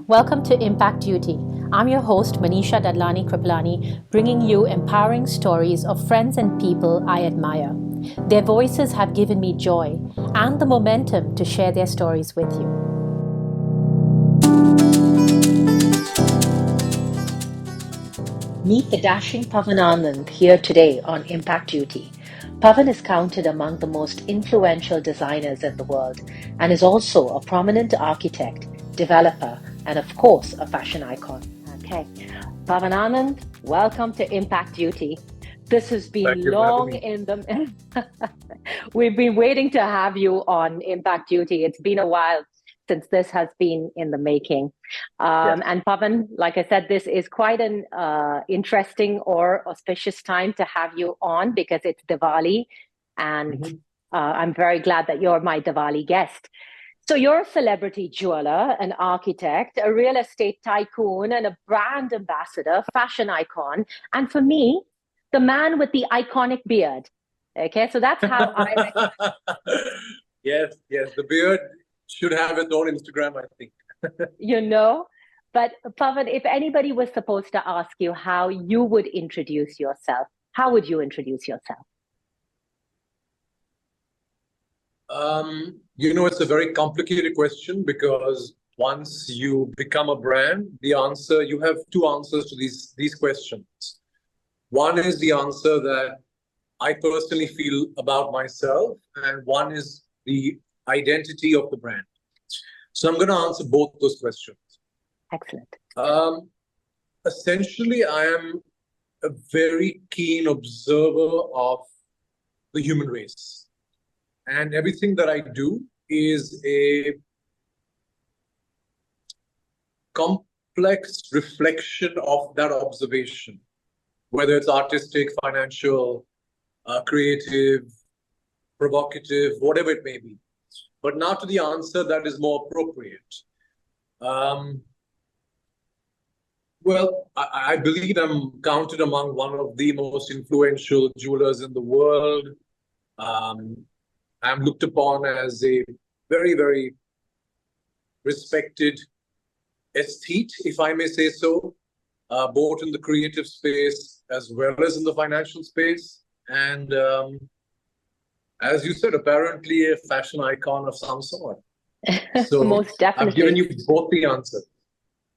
Welcome to Impact Duty. I'm your host, Manisha Dadlani Kripalani, bringing you empowering stories of friends and people I admire. Their voices have given me joy and the momentum to share their stories with you. Meet the dashing Pavan Anand here today on Impact Duty. Pavan is counted among the most influential designers in the world and is also a prominent architect, developer, and of course, a fashion icon. Okay. Pavan Anand, welcome to Impact Duty. This has been long in the... We've been waiting to have you on Impact Duty. It's been a while since this has been in the making. Yes. And Pavan, like I said, this is quite an interesting or auspicious time to have you on because it's Diwali. And I'm very glad that you're my Diwali guest. So you're a celebrity jeweler, an architect, a real estate tycoon, and a brand ambassador, fashion icon. And for me, the man with the iconic beard. Okay, so that's how I... Yes, the beard should have its own Instagram, I think. But Pavan, if anybody was supposed to ask you how you would introduce yourself, how would you introduce yourself? It's a very complicated question because once you become a brand, you have two answers to these questions. One is the answer that I personally feel about myself, and one is the identity of the brand. So I'm going to answer both those questions. Excellent. Essentially, I am a very keen observer of the human race. And everything that I do is a complex reflection of that observation, whether it's artistic, financial, creative, provocative, whatever it may be. But now to the answer that is more appropriate. Well, I believe I'm counted among one of the most influential jewelers in the world. I'm looked upon as a very, very respected aesthete, if I may say so, both in the creative space as well as in the financial space. And as you said, apparently a fashion icon of some sort. So most definitely. I've given you both the answers.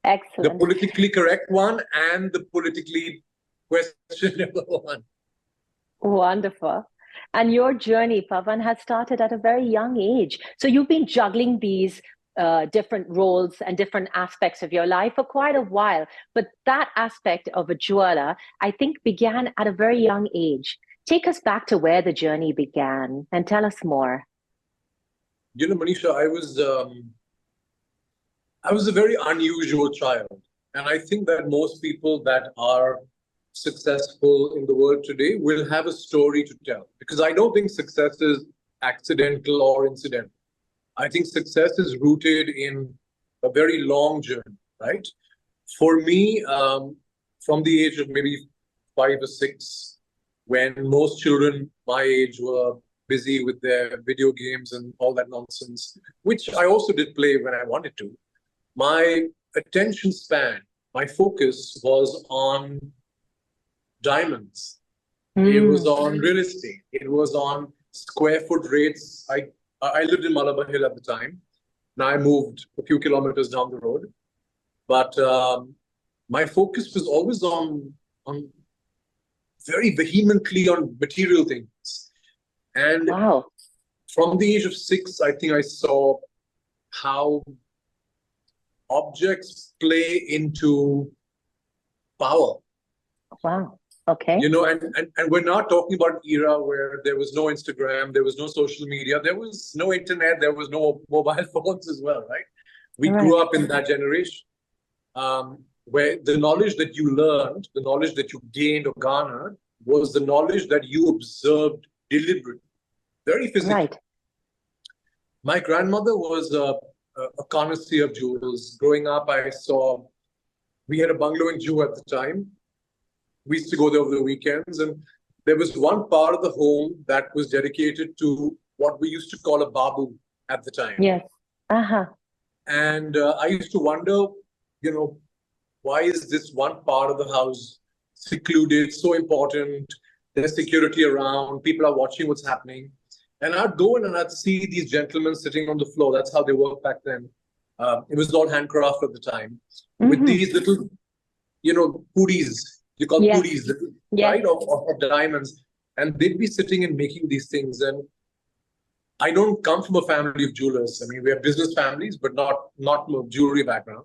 Excellent. The politically correct one and the politically questionable one. Wonderful. And your journey, Pavan, has started at a very young age. So you've been juggling these different roles and different aspects of your life for quite a while. But that aspect of a jeweler, I think, began at a very young age. Take us back to where the journey began and tell us more. Manisha, I was a very unusual child. And I think that most people that are successful in the world today will have a story to tell. Because I don't think success is accidental or incidental. I think success is rooted in a very long journey, right? For me, from the age of maybe 5 or 6, when most children my age were busy with their video games and all that nonsense, which I also did play when I wanted to, my attention span, my focus was on diamonds. It was on real estate. It was on square foot rates. I lived in Malabar Hill at the time. Now I moved a few kilometers down the road. But my focus was always on very vehemently on material things. And from the age of 6, I think I saw how objects play into power. Wow. Okay. And we're not talking about an era where there was no Instagram, there was no social media, there was no internet, there was no mobile phones as well, right? We grew up in that generation where the knowledge that you learned, the knowledge that you gained or garnered was the knowledge that you observed deliberately, very physically. Right. My grandmother was a connoisseur of jewels. Growing up, we had a bungalow in Jew at the time. We used to go there over the weekends, and there was one part of the home that was dedicated to what we used to call a babu at the time. Yes. And I used to wonder why is this one part of the house secluded, so important? There's security around, people are watching what's happening. And I'd go in and I'd see these gentlemen sitting on the floor. That's how they worked back then. It was all handcraft at the time. With these little, pudis, you call pudis, right, of diamonds. And they'd be sitting and making these things. And I don't come from a family of jewelers. I mean, we have business families, but not a jewelry background.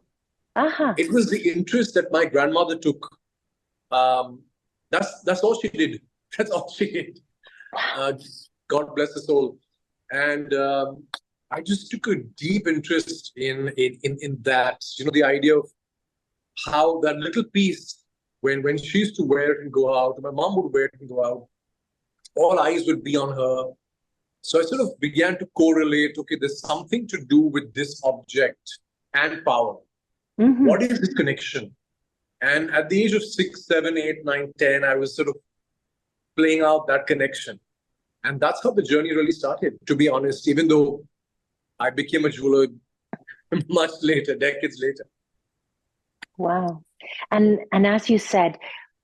It was the interest that my grandmother took. That's all she did. That's all she did. God bless her soul. And I just took a deep interest in that. The idea of how that little piece, when she used to wear it and go out, my mom would wear it and go out, all eyes would be on her. So I sort of began to correlate, okay, there's something to do with this object and power. What is this connection? And at the age of 6, 7, 8, 9, 10, I was sort of playing out that connection. And that's how the journey really started, to be honest, even though I became a jeweler much later, decades later. Wow. And as you said,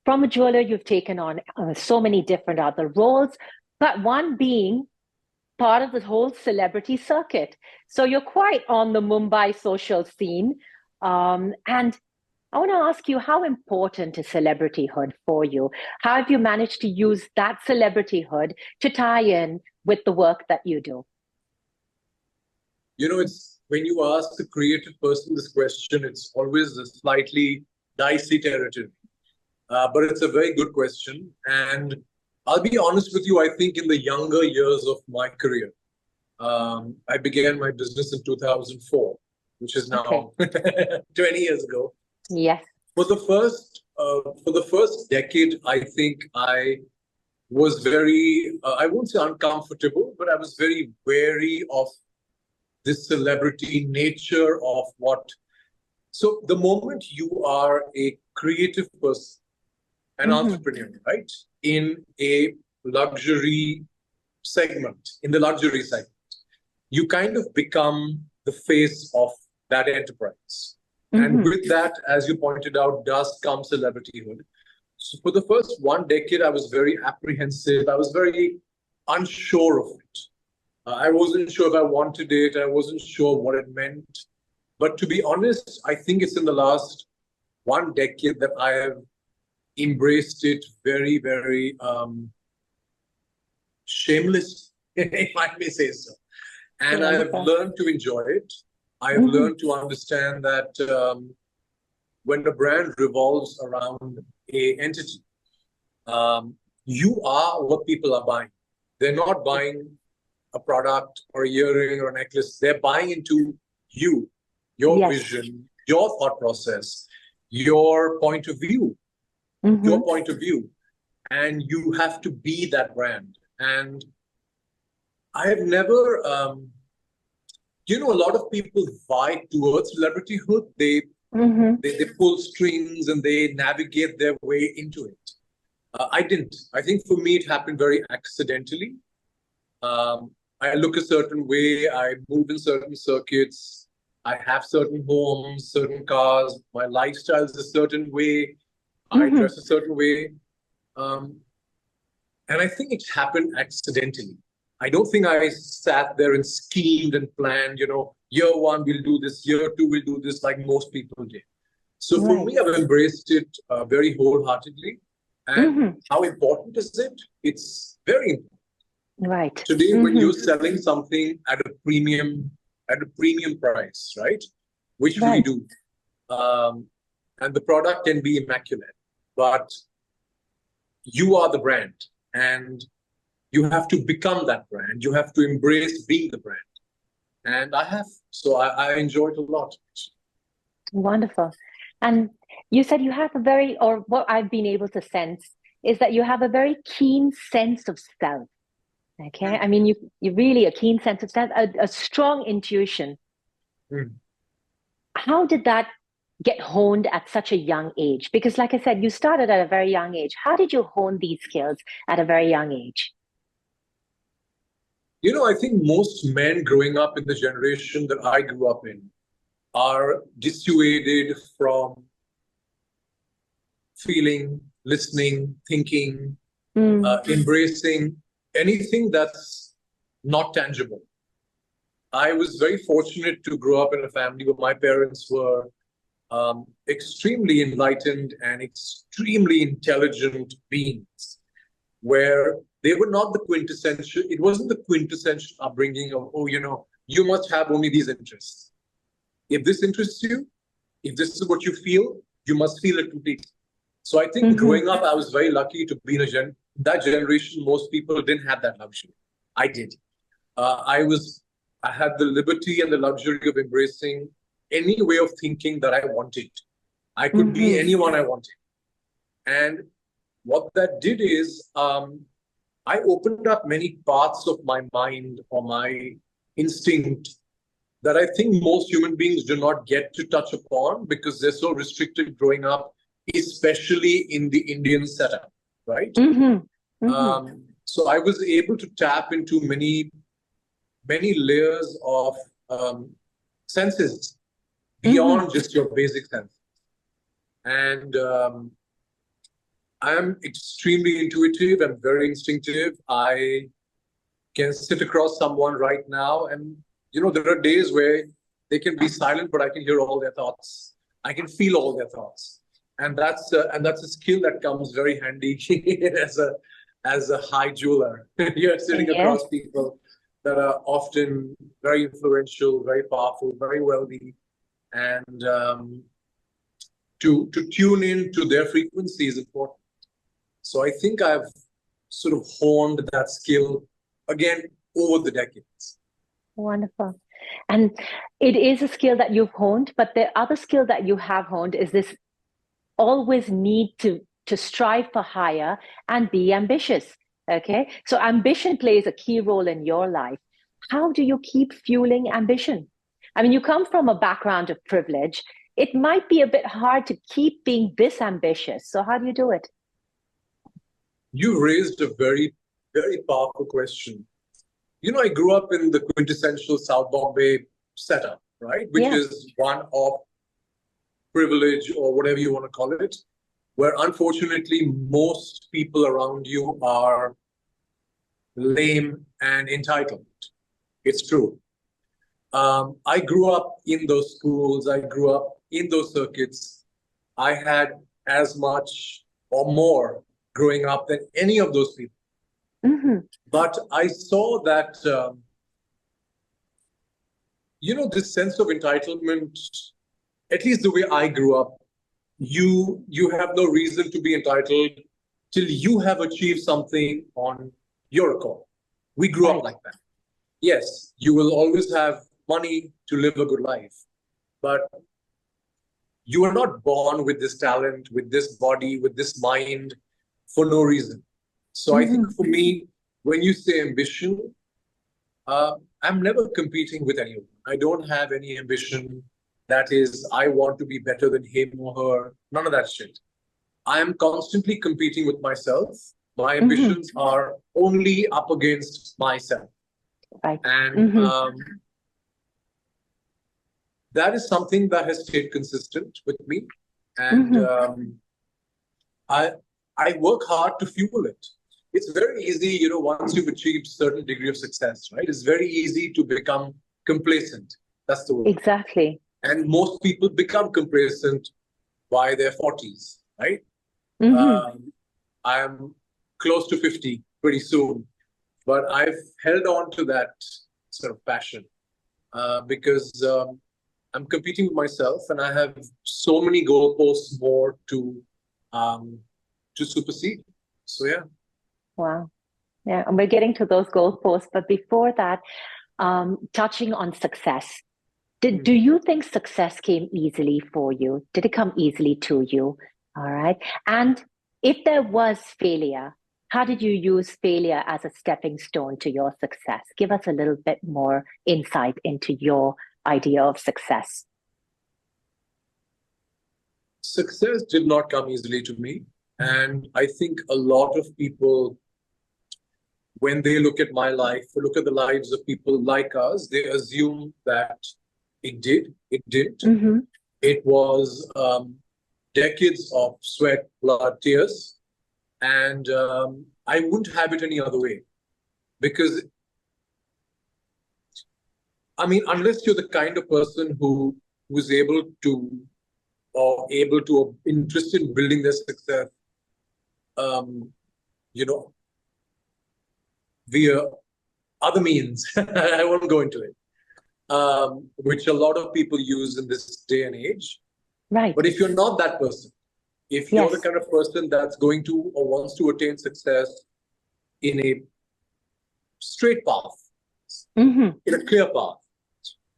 from a jeweler, you've taken on so many different other roles, but one being part of the whole celebrity circuit. So you're quite on the Mumbai social scene. And I want to ask you, how important is celebrityhood for you? How have you managed to use that celebrityhood to tie in with the work that you do? It's when you ask a creative person this question, it's always a slightly dicey territory. But it's a very good question. And I'll be honest with you, I think in the younger years of my career, I began my business in 2004, which is now 20 years ago. Yes. For the first decade, I think I was very, I won't say uncomfortable, but I was very wary of this celebrity nature of what. So the moment you are a creative person, an entrepreneur, right, in a luxury segment, in the luxury segment, you kind of become the face of that enterprise. And with that, as you pointed out, does come celebrityhood. So for the first one decade, I was very apprehensive. I was very unsure of it. I wasn't sure if I wanted it. I wasn't sure what it meant. But to be honest, I think it's in the last one decade that I have embraced it very, very shameless, if I may say so. And I have learned to enjoy it. I have learned to understand that when a brand revolves around an entity, you are what people are buying. They're not buying a product or a earring or a necklace. They're buying into you, your vision, your thought process, your point of view, your point of view. And you have to be that brand. And I have never... a lot of people vie towards celebrityhood. They pull strings and they navigate their way into it. I didn't. I think for me, it happened very accidentally. I look a certain way. I move in certain circuits. I have certain homes, certain cars. My lifestyle is a certain way. I dress a certain way. And I think it happened accidentally. I don't think I sat there and schemed and planned, year one, we'll do this, year two, we'll do this, like most people did. So for me, I've embraced it very wholeheartly. And how important is it? It's very important. Right. Today, when you're selling something at a premium price, right? Which we do. And the product can be immaculate, but you are the brand. And you have to become that brand. You have to embrace being the brand. And I have. So I enjoy it a lot. Wonderful. And you said you have what I've been able to sense is that you have a very keen sense of self. Okay. I mean, you really a keen sense of self, a strong intuition. How did that get honed at such a young age? Because like I said, you started at a very young age. How did you hone these skills at a very young age? I think most men growing up in the generation that I grew up in, are dissuaded from feeling, listening, thinking, embracing anything that's not tangible. I was very fortunate to grow up in a family where my parents were extremely enlightened and extremely intelligent beings, where they were not the quintessential, it wasn't the quintessential upbringing of, oh, you must have only these interests. If this interests you, if this is what you feel, you must feel it completely. So I think growing up, I was very lucky to be in that generation. Most people didn't have that luxury. I did. I had the liberty and the luxury of embracing any way of thinking that I wanted. I could be anyone I wanted. And what that did is I opened up many parts of my mind or my instinct that I think most human beings do not get to touch upon because they're so restricted growing up, especially in the Indian setup, right? So I was able to tap into many layers of senses beyond just your basic sense. And I am extremely intuitive. I'm very instinctive. I can sit across someone right now and, there are days where they can be silent, but I can hear all their thoughts. I can feel all their thoughts. And that's a skill that comes very handy as a high jeweler. You're sitting across people that are often very influential, very powerful, very wealthy, and to tune in to their frequency is important. So I think I've sort of honed that skill again over the decades. Wonderful. And it is a skill that you've honed, but the other skill that you have honed is this always need to strive for higher and be ambitious. Okay. So ambition plays a key role in your life. How do you keep fueling ambition? I mean, you come from a background of privilege. It might be a bit hard to keep being this ambitious. So how do you do it? You raised a very, very powerful question. I grew up in the quintessential South Bombay setup, right? Which is one of privilege or whatever you want to call it, where unfortunately most people around you are lame and entitled. It's true. I grew up in those schools. I grew up in those circuits. I had as much or more growing up than any of those people. But I saw that, this sense of entitlement, at least the way I grew up, you have no reason to be entitled till you have achieved something on your accord. We grew up like that. Yes, you will always have money to live a good life, but you are not born with this talent, with this body, with this mind for no reason. So I think for me, when you say ambition, I'm never competing with anyone. I don't have any ambition that is, I want to be better than him or her. None of that shit. I am constantly competing with myself. My ambitions are only up against myself. Right. And that is something that has stayed consistent with me. And I work hard to fuel it. It's very easy, once you've achieved a certain degree of success, right? It's very easy to become complacent. That's the word. Exactly. And most people become complacent by their 40s, right? I'm close to 50 pretty soon, but I've held on to that sort of passion because I'm competing with myself and I have so many goalposts more to supersede. So, yeah. Wow. Yeah, and we're getting to those goalposts. But before that, touching on success, do you think success came easily for you? Did it come easily to you? All right. And if there was failure, how did you use failure as a stepping stone to your success? Give us a little bit more insight into your idea of success. Success did not come easily to me. And I think a lot of people, when they look at my life, or look at the lives of people like us, they assume that It did. It did. Mm-hmm. It was decades of sweat, blood, tears. And I wouldn't have it any other way. Because, I mean, unless you're the kind of person who was able to, or interested in building their success, um, you know, via other means, I won't go into it, which a lot of people use in this day and age. Right. But if you're not that person, if you're the kind of person that's going to or wants to attain success in a straight path, in a clear path,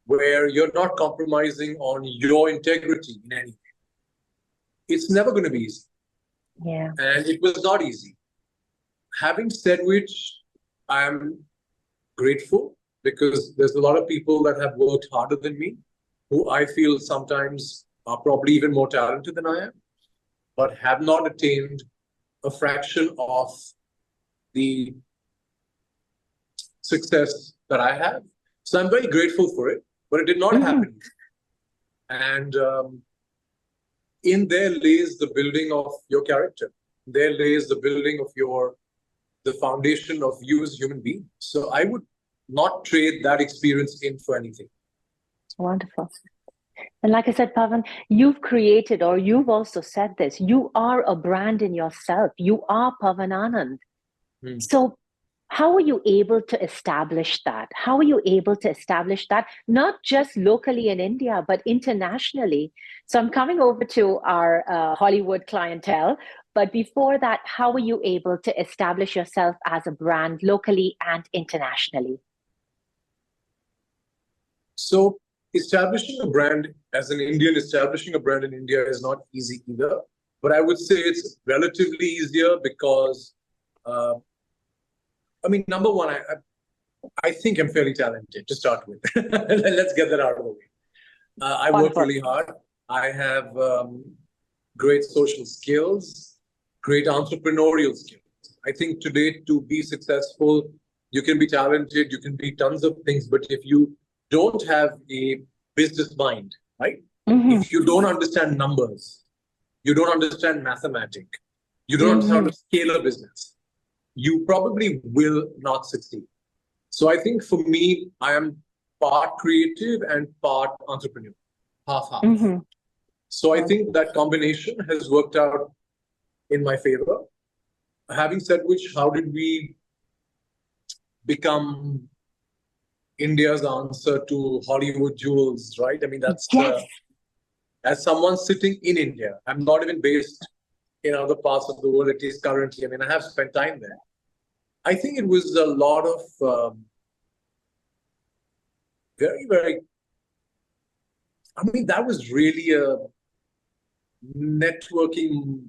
where you're not compromising on your integrity in any way, it's never going to be easy. Yeah. And it was not easy. Having said which, I'm grateful because there's a lot of people that have worked harder than me, who I feel sometimes are probably even more talented than I am, but have not attained a fraction of the success that I have. So I'm very grateful for it, but it did not happen. And in there lays the building of your character. There lays the building of the foundation of you as a human being. So I would not trade that experience in for anything. Wonderful. And like I said, Pavan, you've created, or you've also said this, you are a brand in yourself. You are Pavan Anand. So how are you able to establish that? How are you able to establish that, not just locally in India, but internationally? So I'm coming over to our Hollywood clientele. But before that, how are you able to establish yourself as a brand locally and internationally? So establishing a brand as an Indian, establishing a brand in India is not easy either. But I would say it's relatively easier because, I mean, number one, I think I'm fairly talented to start with. Let's get that out of the way. I work really hard. I have great social skills, great entrepreneurial skills. I think today to be successful, you can be talented, you can be tons of things, but if you don't have a business mind, right? If you don't understand numbers, you don't understand mathematics, you don't understand how to scale a business, you probably will not succeed. So I think for me, I am part creative and part entrepreneur, half-half. So I think that combination has worked out in my favor. Having said which, how did we become India's answer to Hollywood jewels, right? I mean, that's as someone sitting in India, I'm not even based in other parts of the world, at least currently. I mean, I have spent time there. I think it was a lot of very, very, I mean, that was really a networking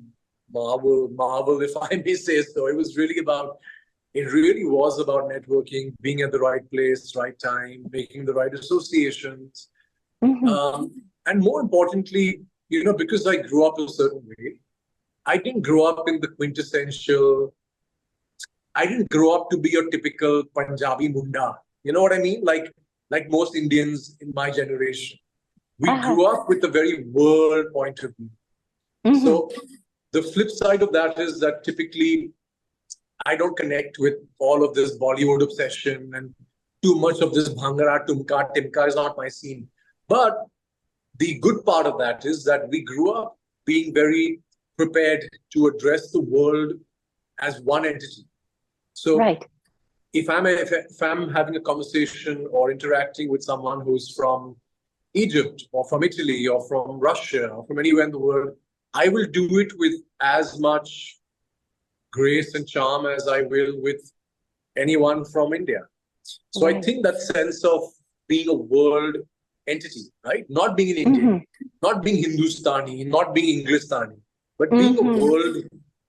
marvel, if I may say so. It really was about networking, being at the right place, right time, making the right associations. And more importantly, you know, because I grew up a certain way, I didn't grow up in the quintessential, I didn't grow up to be your typical Punjabi Munda. You know what I mean? Like most Indians in my generation. We grew up with a very world point of view. So the flip side of that is that typically I don't connect with all of this Bollywood obsession and too much of this Bhangra, Tumka, Timka is not my scene. But the good part of that is that we grew up being very prepared to address the world as one entity. So if I'm having a conversation or interacting with someone who's from Egypt or from Italy or from Russia or from anywhere in the world, I will do it with as much grace and charm as I will with anyone from India. So I think that sense of being a world entity, right? Not being an Indian, not being Hindustani, not being Englishstani, but being a world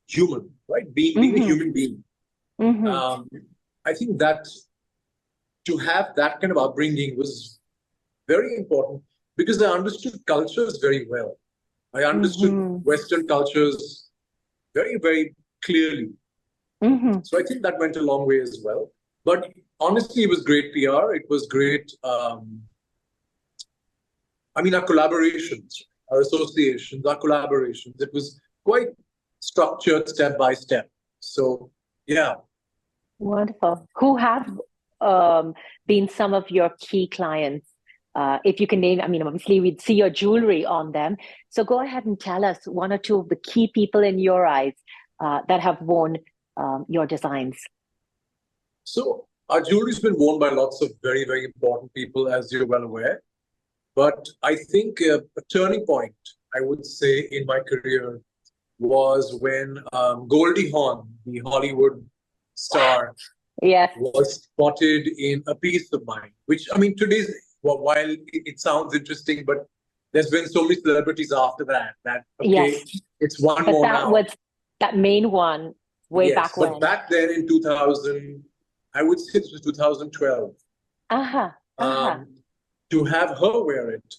human, right? Being a human being. I think that to have that kind of upbringing was very important because I understood cultures very well. I understood Western cultures very, very clearly. So I think that went a long way as well. But honestly, it was great PR. It was great I mean, our collaborations, our associations, our collaborations, it was quite structured step by step. So, yeah. Wonderful. Who have been some of your key clients? If you can name, I mean, obviously we'd see your jewelry on them. So go ahead and tell us one or two of the key people in your eyes that have worn your designs. So our jewelry's been worn by lots of very, very important people, as you're well aware. But I think a turning point, I would say, in my career was when Goldie Hawn, the Hollywood star, Yes. was spotted in a piece of mine, which, I mean, today's, while it sounds interesting, but there's been so many celebrities after that, okay, yes. it's one but more that now. was that main one way Yes, back but when. back then in 2000, I would say it was 2012. To have her wear it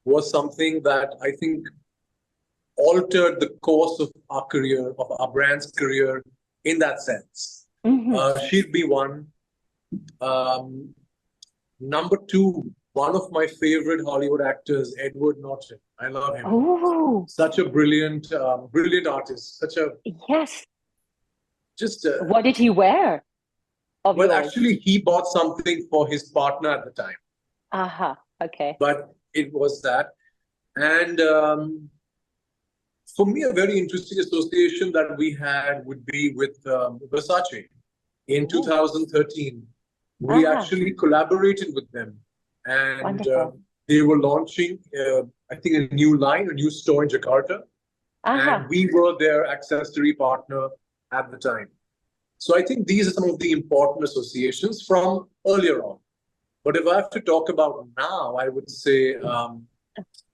was something that I think altered the course of our career, of our brand's career in that sense. She'd be one. Number two, one of my favorite Hollywood actors, Edward Norton. I love him. Oh, such a brilliant, brilliant artist. Such a yes. Just what did he wear? Well, actually, he bought something for his partner at the time. Okay. But it was that, and for me, a very interesting association that we had would be with Versace. In 2013, we actually collaborated with them, and they were launching, I think, a new line, a new store in Jakarta, and we were their accessory partner at the time. So I think these are some of the important associations from earlier on. But if I have to talk about now, I would say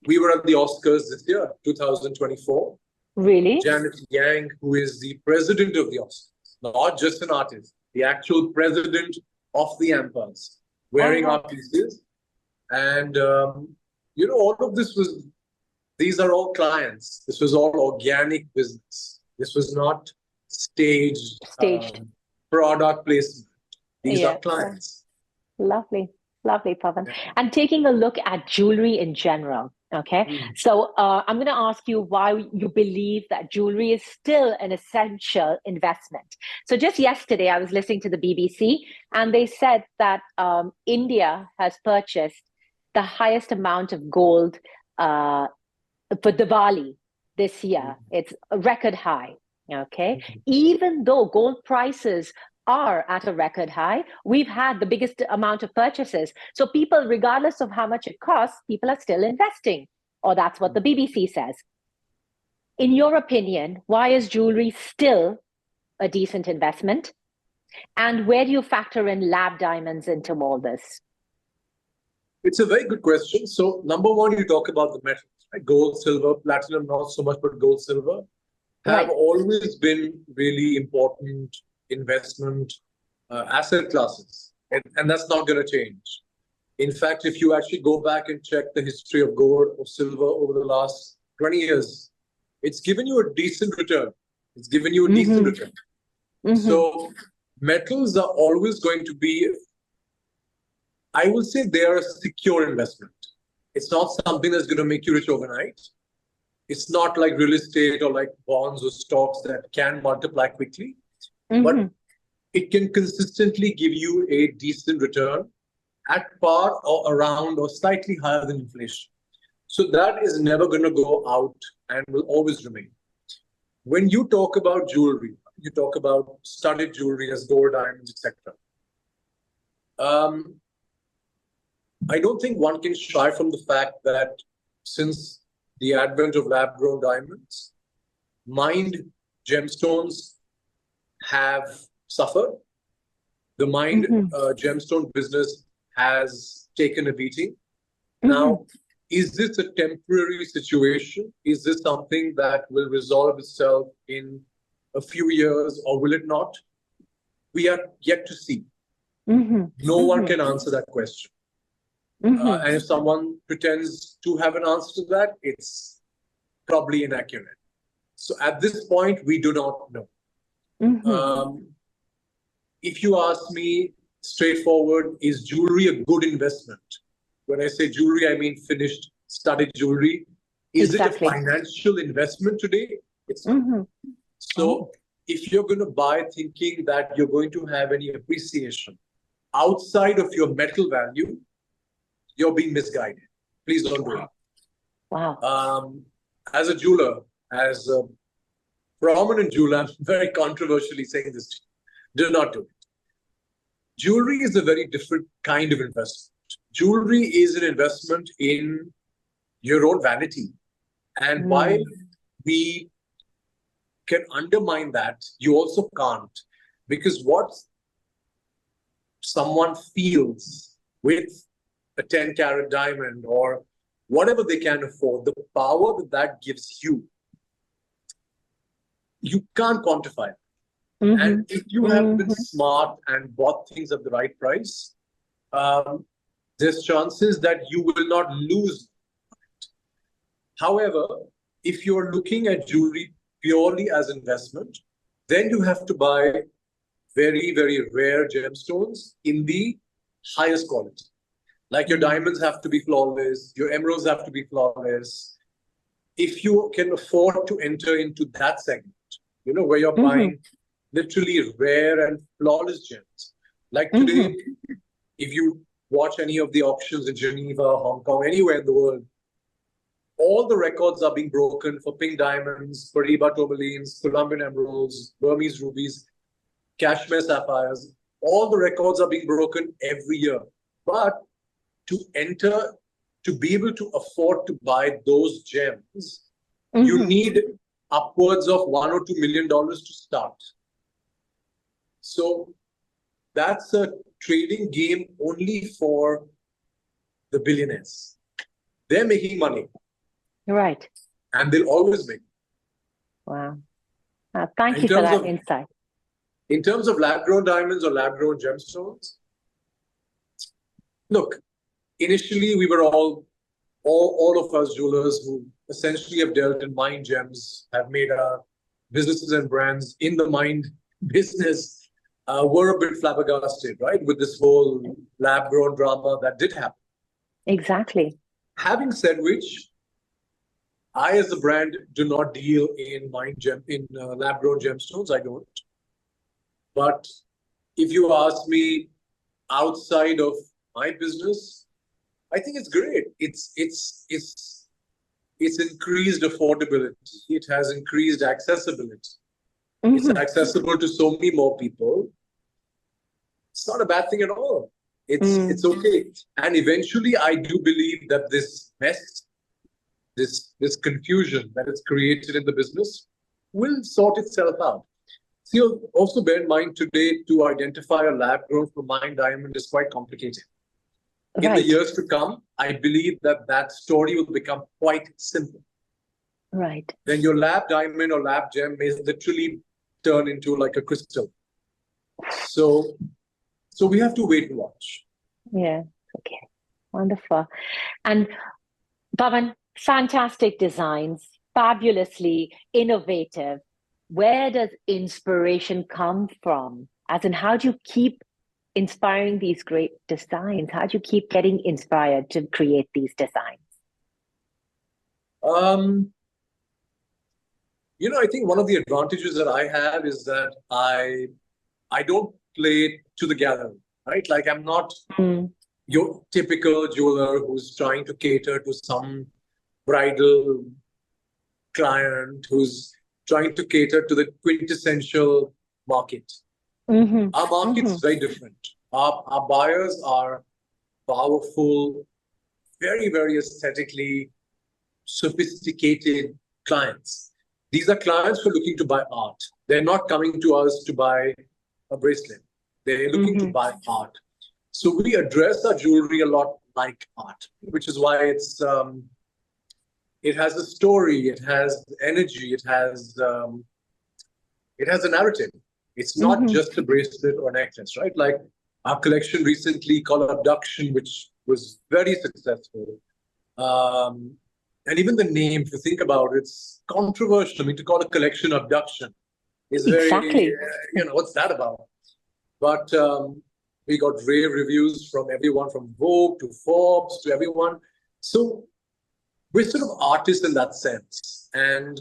we were at the Oscars this year, 2024. Really? Janet Yang, who is the president of the Oscars, not just an artist, the actual president of the Hamptons, wearing our pieces. And, you know, all of this was, these are all clients. This was all organic business. This was not staged. Product placement. These are clients. Lovely. Lovely, Pavan. And taking a look at jewelry in general, okay? So I'm going to ask you why you believe that jewelry is still an essential investment. So just yesterday, I was listening to the BBC, and they said that India has purchased the highest amount of gold for Diwali this year. It's a record high, okay? Even though gold prices are at a record high, we've had the biggest amount of purchases. So people, regardless of how much it costs, people are still investing, or that's what the BBC says. In your opinion, why is jewelry still a decent investment? And where do you factor in lab diamonds into all this? It's a very good question. So number one, you talk about the metals, right? Gold, silver, platinum, not so much, but gold, silver have always been really important investment asset classes, and that's not going to change. In fact, if you actually go back and check the history of gold or silver over the last 20 years, it's given you a decent return. It's given you a decent return. So metals are always going to be, I will say, they are a secure investment. It's not something that's going to make you rich overnight. It's not like real estate or like bonds or stocks that can multiply quickly. But it can consistently give you a decent return at par or around or slightly higher than inflation. So that is never going to go out and will always remain. When you talk about jewelry, you talk about studded jewelry as gold, diamonds, etc. I don't think one can shy from the fact that since the advent of lab-grown diamonds, mined gemstones have suffered. The mined gemstone business has taken a beating. Now, is this a temporary situation? Is this something that will resolve itself in a few years, or will it not? We are yet to see. No one can answer that question. And if someone pretends to have an answer to that, it's probably inaccurate. So at this point, we do not know. If you ask me straightforward, is jewelry a good investment? When I say jewelry, I mean finished studded jewelry. Is it a Exactly. financial investment today? It's not. Mm-hmm. So if you're going to buy thinking that you're going to have any appreciation outside of your metal value, you're being misguided. Please don't do it. Wow. As a jeweler, as a prominent jeweler, I'm very controversially saying this to you. Do not do it. Jewelry is a very different kind of investment. Jewelry is an investment in your own vanity. And while we can undermine that, you also can't. Because what someone feels with a 10-carat diamond or whatever they can afford, the power that that gives you, you can't quantify it. And if you have been smart and bought things at the right price, there's chances that you will not lose. However, if you're looking at jewelry purely as investment, then you have to buy very, very rare gemstones in the highest quality. Like your diamonds have to be flawless, your emeralds have to be flawless. If you can afford to enter into that segment, you know, where you're buying literally rare and flawless gems. Like today, if you watch any of the auctions in Geneva, Hong Kong, anywhere in the world, all the records are being broken for pink diamonds, Paribas tourmalines, Colombian emeralds, Burmese rubies, Kashmir sapphires. All the records are being broken every year. But to enter, to be able to afford to buy those gems, you need upwards of $1 or $2 million to start. So that's a trading game only for the billionaires. They're making money. Right. And they'll always make. Wow. Thank you for that insight. In terms of lab-grown diamonds or lab-grown gemstones, look, initially we were all of us jewelers who essentially have dealt in mined gems, have made our businesses and brands in the mined business, were a bit flabbergasted, right, with this whole lab-grown drama that did happen. Exactly. Having said which, I as a brand do not deal in lab-grown gemstones. I don't. But if you ask me, outside of my business, I think it's great. It's increased affordability. It has increased accessibility. It's accessible to so many more people. It's not a bad thing at all. It's okay. And eventually, I do believe that this mess, this confusion that is created in the business will sort itself out. So also bear in mind today, to identify a lab-grown from mined diamond is quite complicated. Right. In the years to come, I believe that that story will become quite simple. Right. Then your lab diamond or lab gem may literally turn into like a crystal. So we have to wait and watch. Yeah. Okay. Wonderful. And Pavan, fantastic designs, fabulously innovative. Where does inspiration come from? As in, how do you keep inspiring these great designs? How do you keep getting inspired to create these designs? You know, I think one of the advantages that I have is that I don't play to the gallery, right? Like I'm not your typical jeweler who's trying to cater to some bridal client who's trying to cater to the quintessential market. Our market is very different. Our buyers are powerful, very, very aesthetically sophisticated clients. These are clients who are looking to buy art. They're not coming to us to buy a bracelet. They're looking to buy art. So we address our jewelry a lot like art, which is why it has a story, it has energy, it has a narrative. It's not just a bracelet or necklace, right? Like our collection recently called Abduction, which was very successful. And even the name, if you think about it, it's controversial. I mean, to call a collection Abduction is very, what's that about? But we got rave reviews from everyone, from Vogue to Forbes to everyone. So we're sort of artists in that sense. And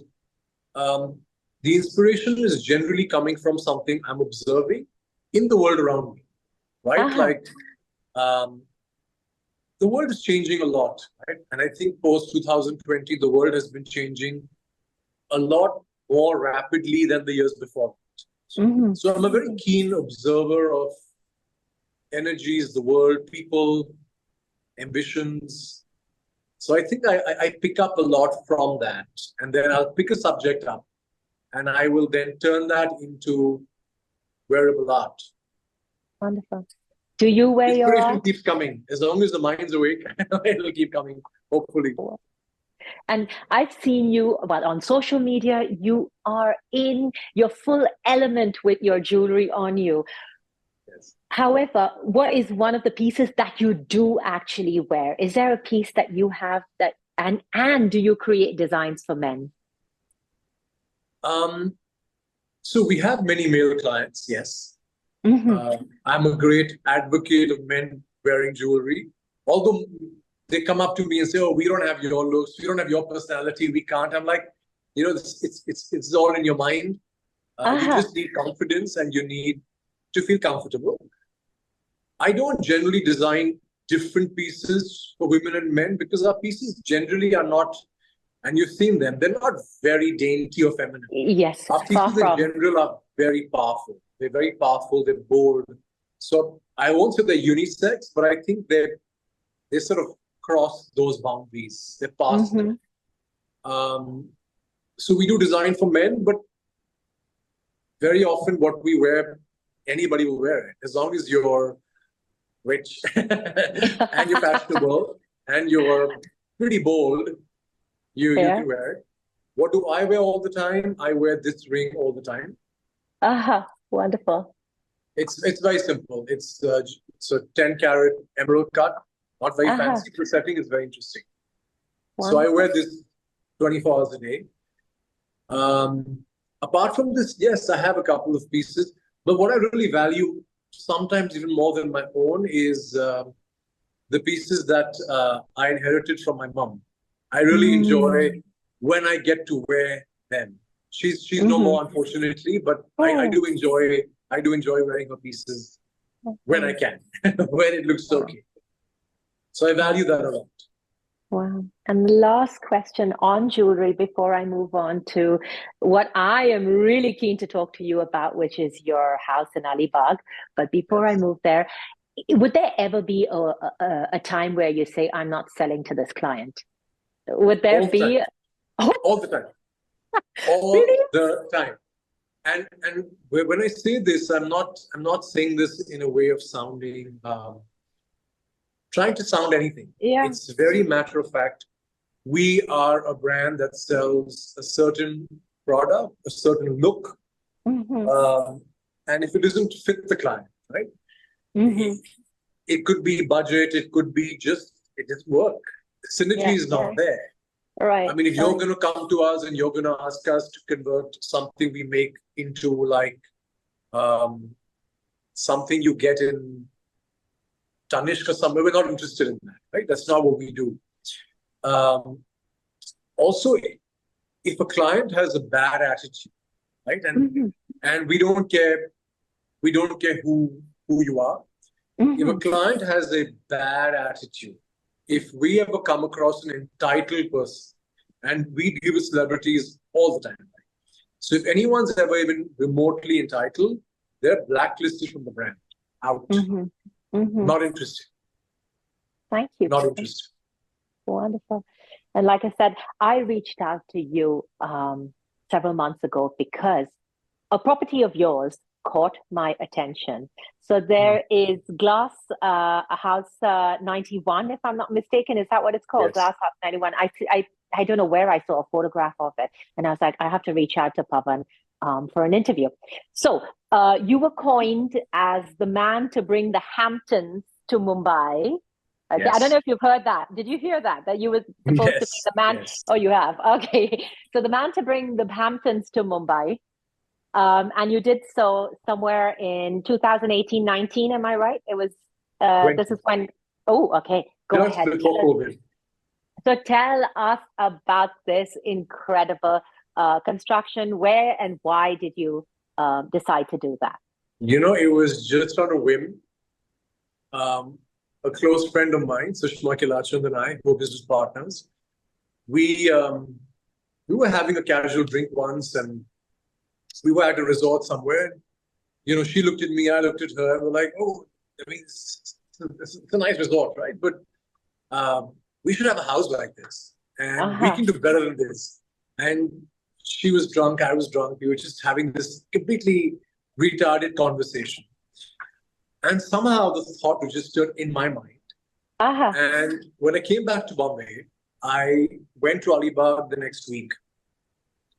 the inspiration is generally coming from something I'm observing in the world around me, right? Like, the world is changing a lot, right? And I think post 2020, the world has been changing a lot more rapidly than the years before. So I'm a very keen observer of energies, the world, people, ambitions. So I think I pick up a lot from that. And then I'll pick a subject up and I will then turn that into wearable art. Wonderful. Do you wear your inspiration art? keeps coming. As long as the mind's awake, it'll keep coming, hopefully. And I've seen you, but on social media, you are in your full element with your jewelry on you. Yes. However, what is one of the pieces that you do actually wear? Is there a piece that you have that, and do you create designs for men? So we have many male clients, yes. I'm a great advocate of men wearing jewelry. Although they come up to me and say, "Oh, we don't have your looks, we don't have your personality, we can't." I'm like, it's all in your mind. You just need confidence and you need to feel comfortable. I don't generally design different pieces for women and men because our pieces generally are not, and you've seen them, they're not very dainty or feminine. Yes, our pieces in general are very powerful. They're very powerful, they're bold. So I won't say they're unisex, but I think they sort of cross those boundaries. They're past them. So we do design for men, but very often what we wear, anybody will wear it. As long as you're rich and you're fashionable and you're pretty bold, you can wear it. What do I wear all the time? I wear this ring all the time. Wonderful. It's very simple. It's a 10-carat emerald cut. Not very fancy. The setting is very interesting. Wonderful. So I wear this 24 hours a day. Apart from this, yes, I have a couple of pieces. But what I really value, sometimes even more than my own, is the pieces that I inherited from my mom. I really enjoy when I get to wear them. She's no more, unfortunately, but I do enjoy wearing her pieces when I can, when it looks okay. So I value that a lot. Wow. And the last question on jewelry before I move on to what I am really keen to talk to you about, which is your house in Alibag. But before I move there, would there ever be a time where you say, I'm not selling to this client? Would there be? All the time. All the time. And when I say this, I'm not saying this in a way of sounding trying to sound anything. It's very matter of fact. We are a brand that sells a certain product, a certain look, and if it doesn't fit the client, right? It could be budget, it could be it doesn't work. The synergy is not there. Right. I mean, if you're going to come to us and you're going to ask us to convert something we make into like something you get in Tanishq or somewhere, we're not interested in that, right? That's not what we do. Also, if a client has a bad attitude, right, and we don't care who you are. If a client has a bad attitude, if we ever come across an entitled person, and we deal with celebrities all the time, right? So if anyone's ever even remotely entitled, they're blacklisted from the brand. Out. Not interested. Thank you. Not interested. Wonderful. And like I said, I reached out to you several months ago because a property of yours caught my attention. So there is Glass House 91, if I'm not mistaken. Is that what it's called? Yes. Glass House 91. I don't know where I saw a photograph of it. And I was like, I have to reach out to Pavan for an interview. So you were coined as the man to bring the Hamptons to Mumbai. Yes. I don't know if you've heard that. Did you hear that? That you were supposed to be the man? Yes. Oh, you have? Okay. So the man to bring the Hamptons to Mumbai. And you did so somewhere in 2018-19, am I right? It was, this is when, okay, go ahead. Before COVID. So tell us about this incredible construction. Where and why did you decide to do that? It was just on a whim. Um, a close friend of mine, Sushma Kilachand, and I, who are business partners, we we were having a casual drink once, and we were at a resort somewhere. She looked at me, I looked at her, and we're like, "Oh, I mean, it's a nice resort, right? But we should have a house like this, and we can do better than this." And she was drunk, I was drunk. We were just having this completely retarded conversation. And somehow the thought registered in my mind. And when I came back to Bombay, I went to Alibag the next week.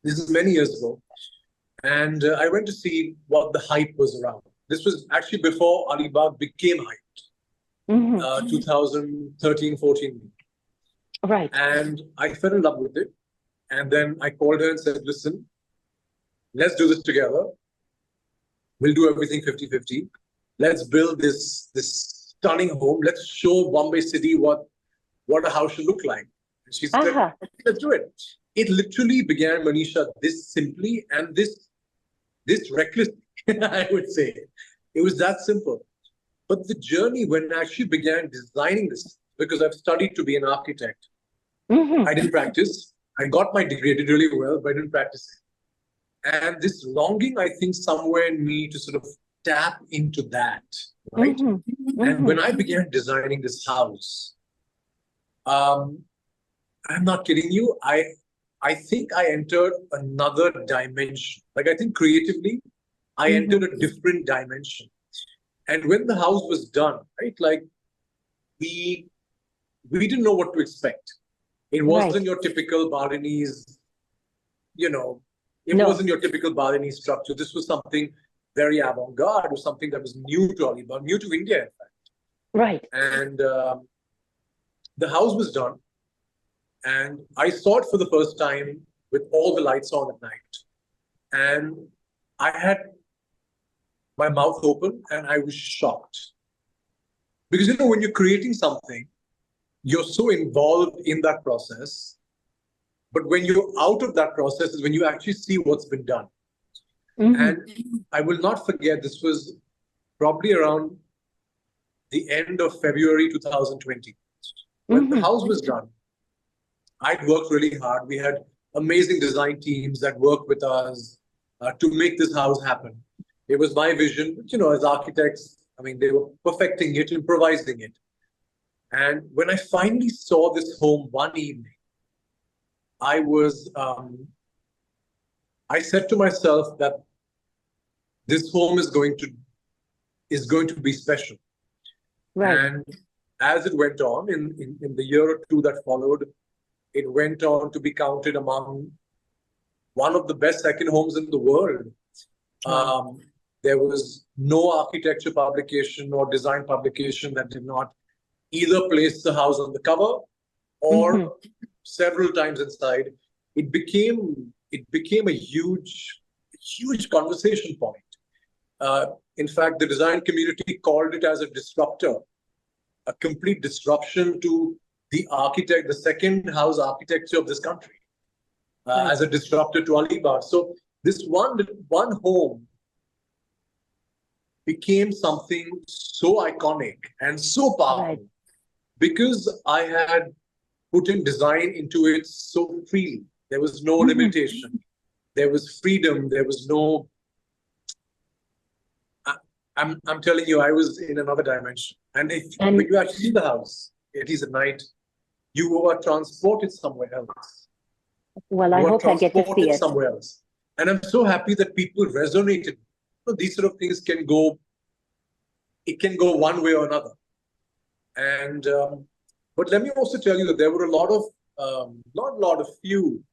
This is many years ago. And I went to see what the hype was around. This was actually before Alibag became hyped, 2013, 14. Right. And I fell in love with it. And then I called her and said, "Listen, let's do this together. We'll do everything 50-50. Let's build this stunning home. Let's show Bombay City what a house should look like." And she said, "Okay, let's do it." It literally began, Manisha, this simply and this recklessly, I would say. It was that simple. But the journey, when I actually began designing this, because I've studied to be an architect, I didn't practice. I got my degree, I did really well, but I didn't practice it. And this longing, I think, somewhere in me to sort of tap into that, right? And when I began designing this house, I'm not kidding you, I think I entered another dimension. Like, I think creatively, I entered a different dimension. And when the house was done, right, like we didn't know what to expect. It wasn't your typical Balinese, it wasn't your typical Balinese structure. This was something very avant-garde. It was something that was new to Alibag, new to India, in fact. Right. And the house was done. And I saw it for the first time with all the lights on at night. And I had my mouth open and I was shocked. Because, when you're creating something, you're so involved in that process. But when you're out of that process is when you actually see what's been done. And I will not forget, this was probably around the end of February 2020. When the house was done, I'd worked really hard. We had amazing design teams that worked with us to make this house happen. It was my vision, but, as architects, I mean, they were perfecting it, improvising it. And when I finally saw this home one evening, I said to myself that this home is going to be special. Right. And as it went on, in the year or two that followed, it went on to be counted among one of the best second homes in the world. There was no architecture publication or design publication that did not either place the house on the cover or several times inside. It became a huge conversation point. In fact, the design community called it as a disruptor, a complete disruption to the second house architecture of this country, as a disruptor to Alibag. So this one home became something so iconic and so powerful because I had put in design into it so freely. There was no limitation. There was freedom. There was no... I'm telling you, I was in another dimension. And when you actually see the house, it is at night, you are transported somewhere else. Well, I hope I get to see it. Somewhere else. And I'm so happy that people resonated. These sort of things can go one way or another. And but let me also tell you that there were a few,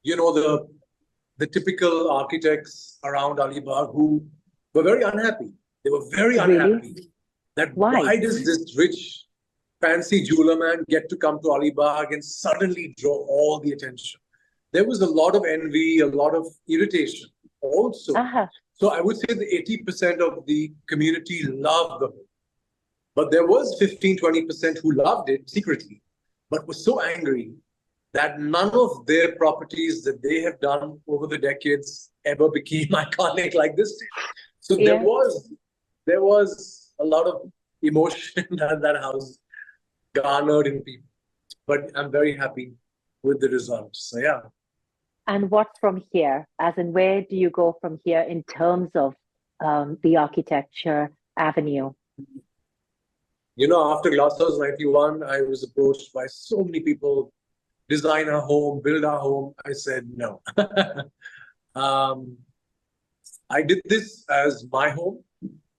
the typical architects around Alibag who were very unhappy. They were very unhappy. That why does this rich, fancy jeweler man get to come to Alibag and suddenly draw all the attention? There was a lot of envy, a lot of irritation also. So I would say the 80% of the community loved the home. But there was 15-20% who loved it secretly. but was so angry that none of their properties that they have done over the decades ever became iconic like this did. So there was a lot of emotion that house garnered in people. But I'm very happy with the results. So yeah. And what from here? As in, where do you go from here in terms of the architecture avenue? You know, after Glasshouse 91, I was approached by so many people, design our home, build our home. I said no. I did this as my home.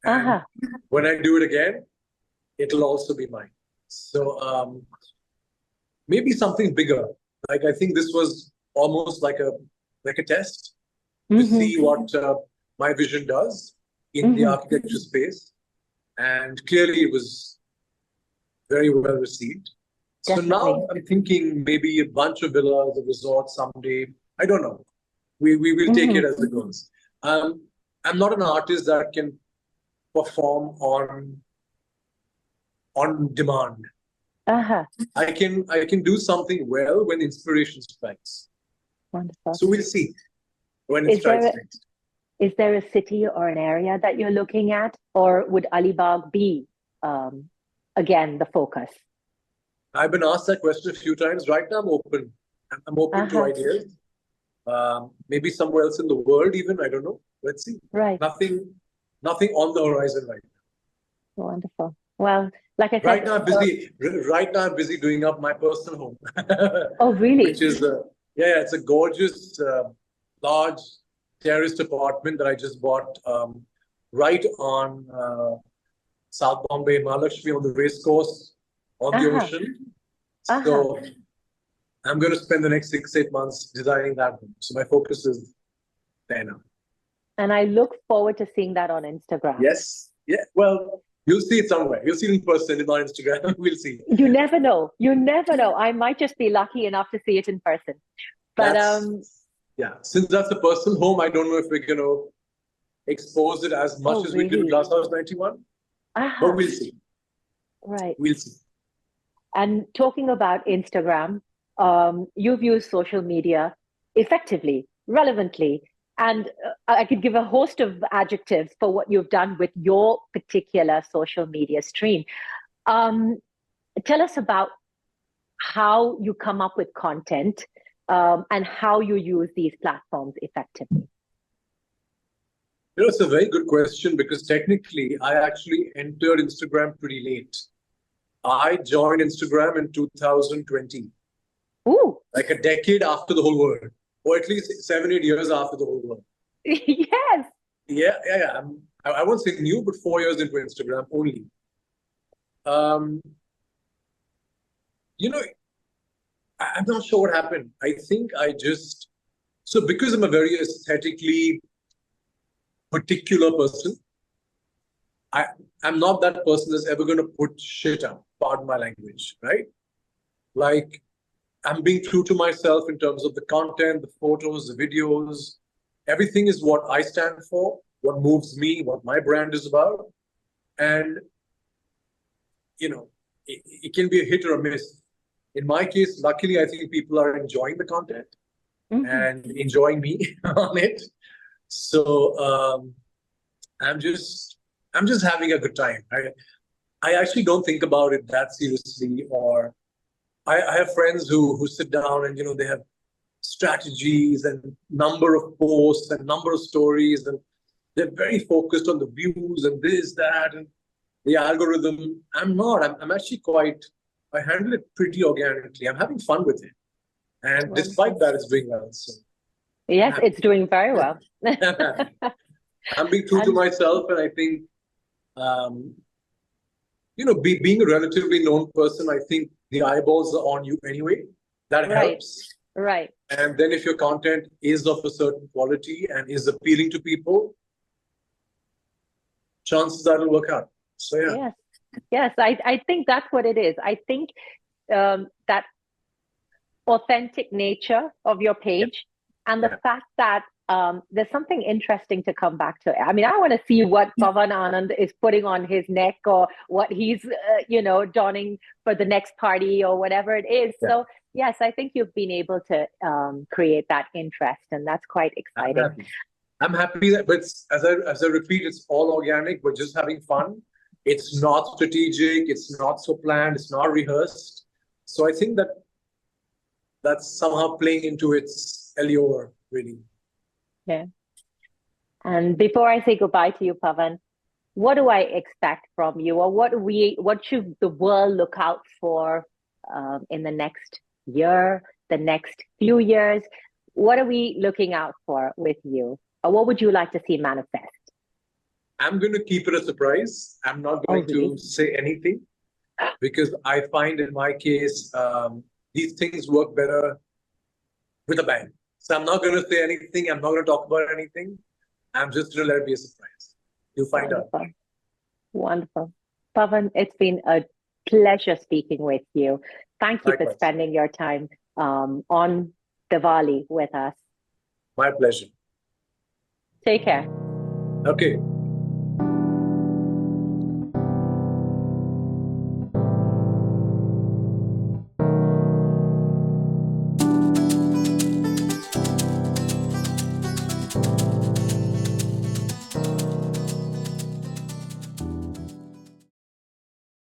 And when I do it again, it'll also be mine. So maybe something bigger. Like I think this was almost like a test to see what my vision does in the architecture space. And clearly it was very well received. Definitely. So now I'm thinking maybe a bunch of villas, a resort someday. I don't know. We will take it as it goes. I'm not an artist that can perform on demand. I can do something well when inspiration strikes. Wonderful. So we'll see when it strikes next. Is there a city or an area that you're looking at, or would Alibag be again the focus? I've been asked that question a few times. Right now, I'm open. I'm open to ideas. Maybe somewhere else in the world, even. I don't know. Let's see. Right. Nothing on the horizon right now. Wonderful. Well, like I said, right now I'm busy doing up my personal home. Oh, really? Which is it's a gorgeous, large terraced apartment that I just bought right on South Bombay, Mahalakshmi, on the race course, on the ocean. So I'm going to spend the next 6-8 months designing that home. So my focus is there now. And I look forward to seeing that on Instagram. Yes. Yeah. Well, you'll see it somewhere. You'll see it in person, not on Instagram. We'll see. You never know. You never know. I might just be lucky enough to see it in person. But since that's a personal home, I don't know if we're going to expose it as much as we did in Glasshouse 91. But we'll see. Right. We'll see. And talking about Instagram, you've used social media effectively, relevantly, and I could give a host of adjectives for what you've done with your particular social media stream. Tell us about how you come up with content and how you use these platforms effectively. You know, it's a very good question because technically I actually entered Instagram pretty late. I joined Instagram in 2020. Ooh. Like a decade after the whole world, or at least 7-8 years after the whole world. Yes. Yeah. I won't say new, but 4 years into Instagram only. You know, I'm not sure what happened. I think because I'm a very aesthetically particular person, I'm not that person that's ever going to put shit up, pardon my language, right? Like, I'm being true to myself in terms of the content, the photos, the videos. Everything is what I stand for, what moves me, what my brand is about. And, you know, it can be a hit or a miss. In my case, luckily, I think people are enjoying the content and enjoying me on it. So I'm just having a good time. I actually don't think about it that seriously, or I have friends who sit down and, you know, they have strategies and number of posts and number of stories, and they're very focused on the views and this, that, and the algorithm. I'm not. I'm actually I handle it pretty organically. I'm having fun with it. And despite that, it's doing well. So yes, it's doing very well. I'm being true to myself, and I think, you know, being a relatively known person, I think the eyeballs are on you anyway. That helps. Right. And then if your content is of a certain quality and is appealing to people, chances that will work out. So yeah. Yes. I think that's what it is. I think that authentic nature of your page and the fact that there's something interesting to come back to. I mean, I want to see what Pavan Anand is putting on his neck, or what he's, donning for the next party, or whatever it is. Yeah. So, yes, I think you've been able to create that interest, and that's quite exciting. I'm happy that, but as I repeat, it's all organic. We're just having fun. It's not strategic. It's not so planned. It's not rehearsed. So I think that that's somehow playing into its allure, really. Yeah. And before I say goodbye to you, Pavan, what do I expect from you, or what should the world look out for in the next year, the next few years? What are we looking out for with you, or what would you like to see manifest? I'm going to keep it a surprise. I'm not going to say anything, because I find in my case, these things work better with a bang. So I'm not going to say anything. I'm not going to talk about anything. I'm just going to let it be a surprise. You'll find out. Wonderful. Pavan, it's been a pleasure speaking with you. Thank you for spending your time on Diwali with us. My pleasure. Take care. Okay.